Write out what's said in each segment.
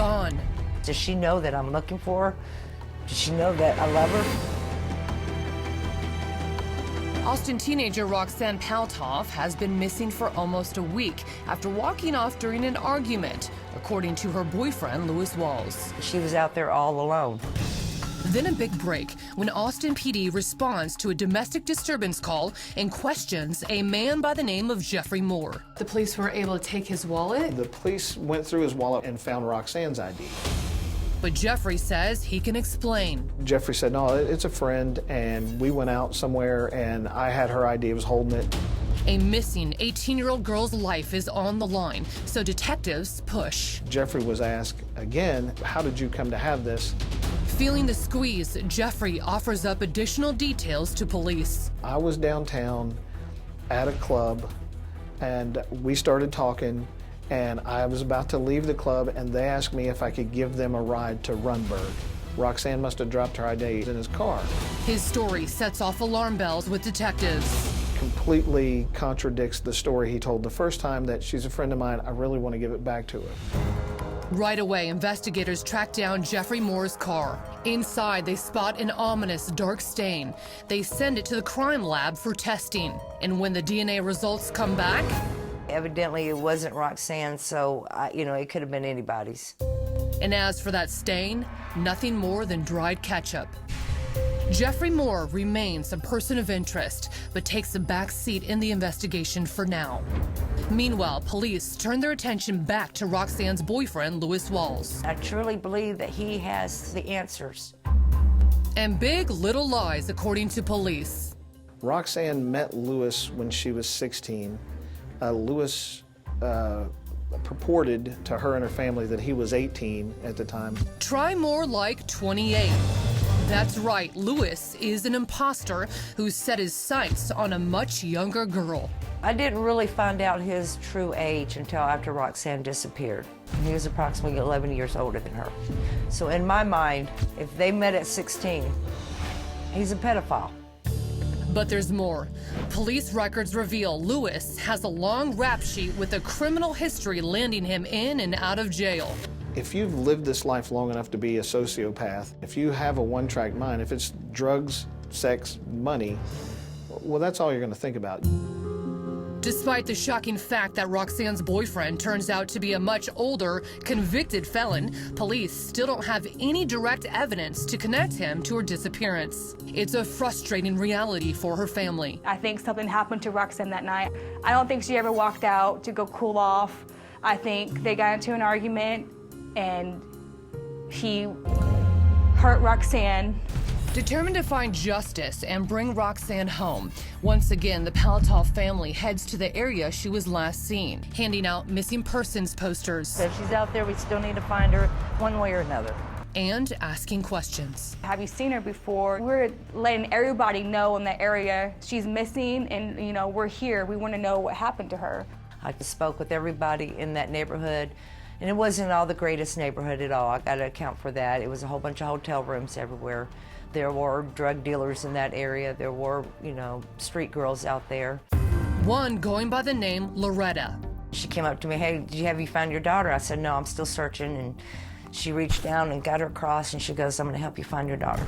gone. Does she know that I'm looking for her? Does she know that I love her? Austin teenager Roxanne Paltauf has been missing for almost a week after walking off during an argument, according to her boyfriend, Louis Walls. She was out there all alone. Then a big break when Austin PD responds to a domestic disturbance call and questions a man by the name of Jeffrey Moore. The police were able to take his wallet? The police went through his wallet and found Roxanne's ID. But Jeffrey says he can explain. Jeffrey said, no, it's a friend, and we went out somewhere, and I had her ID, I was holding it. A missing 18-year-old girl's life is on the line, so detectives push. Jeffrey was asked again, how did you come to have this? Feeling the squeeze, Jeffrey offers up additional details to police. I was downtown at a club, and we started talking, and I was about to leave the club, and they asked me if I could give them a ride to Runberg. Roxanne must have dropped her ID in his car. His story sets off alarm bells with detectives. Completely contradicts the story he told the first time, that she's a friend of mine, I really want to give it back to her. Right away, investigators track down Jeffrey Moore's car. Inside, they spot an ominous dark stain. They send it to the crime lab for testing. And when the DNA results come back, Evidently, it wasn't Roxanne, so, it could have been anybody's. and as for that stain, nothing more than dried ketchup. Jeffrey Moore remains a person of interest, but takes a back seat in the investigation for now. Meanwhile, police turn their attention back to Roxanne's boyfriend, Louis Walls. I truly believe that he has the answers. And big little lies, according to police. Roxanne met Louis when she was 16. Louis purported to her and her family that he was 18 at the time. Try more like 28. That's right, Louis is an imposter who set his sights on a much younger girl. I didn't really find out his true age until after Roxanne disappeared. He was approximately 11 years older than her. So in my mind, if they met at 16, he's a pedophile. But there's more. Police records reveal Louis has a long rap sheet with a criminal history landing him in and out of jail. If you've lived this life long enough to be a sociopath, if you have a one-track mind, if it's drugs, sex, money, well, that's all you're going to think about. Despite the shocking fact that Roxanne's boyfriend turns out to be a much older, convicted felon, police still don't have any direct evidence to connect him to her disappearance. It's a frustrating reality for her family. I think something happened to Roxanne that night. I don't think she ever walked out to go cool off. I think they got into an argument and he hurt Roxanne. Determined to find justice and bring Roxanne home, once again the Paltauf family heads to the area she was last seen, handing out missing persons posters. So if she's out there, we still need to find her one way or another. And asking questions. Have you seen her before? We're letting everybody know in the area she's missing, and we're here. We want to know what happened to her. I spoke with everybody in that neighborhood, and it wasn't all the greatest neighborhood at all. I got to account for that. It was a whole bunch of hotel rooms everywhere. There were drug dealers in that area. There were, street girls out there. One going by the name Loretta. She came up to me, hey, have you found your daughter? I said, no, I'm still searching. And she reached down and got her across, and she goes, I'm going to help you find your daughter.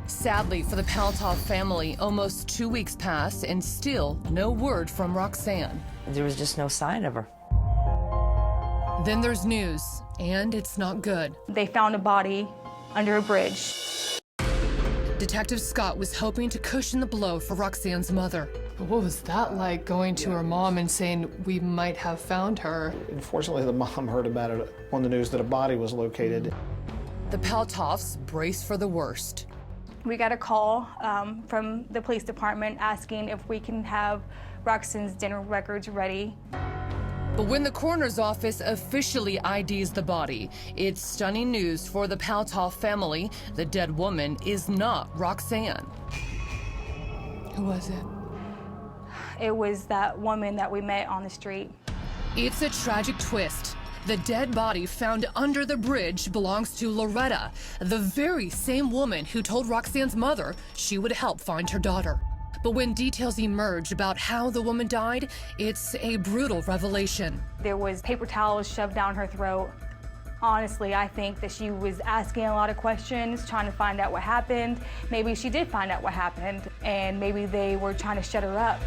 Sadly for the Paltauf family, almost 2 weeks pass and still no word from Roxanne. There was just no sign of her. Then there's news, and it's not good. They found a body under a bridge. Detective Scott was hoping to cushion the blow for Roxanne's mother. What was that like, going to her mom and saying, we might have found her? Unfortunately, the mom heard about it on the news that a body was located. The Paltaufs brace for the worst. We got a call from the police department asking if we can have Roxanne's dinner records ready. But when the coroner's office officially IDs the body, it's stunning news for the Paltauf family. The dead woman is not Roxanne. Who was it? It was that woman that we met on the street. It's a tragic twist. The dead body found under the bridge belongs to Loretta, the very same woman who told Roxanne's mother she would help find her daughter. But when details emerge about how the woman died, it's a brutal revelation. There was paper towels shoved down her throat. Honestly, I think that she was asking a lot of questions, trying to find out what happened. Maybe she did find out what happened, and maybe they were trying to shut her up.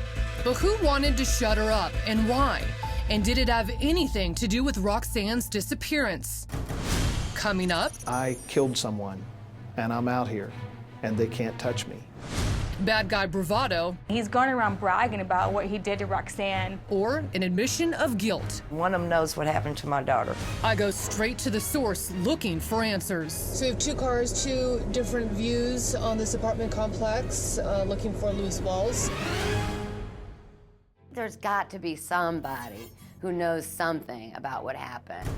But who wanted to shut her up and why? And did it have anything to do with Roxanne's disappearance? Coming up, I killed someone, and I'm out here, and they can't touch me. bad guy bravado, He's going around bragging about what he did to Roxanne. or an admission of guilt. One of them knows what happened to my daughter. I go straight to the source looking for answers. So we have two cars, two different views on this apartment complex, looking for loose walls. There's got to be somebody who knows something about what happened.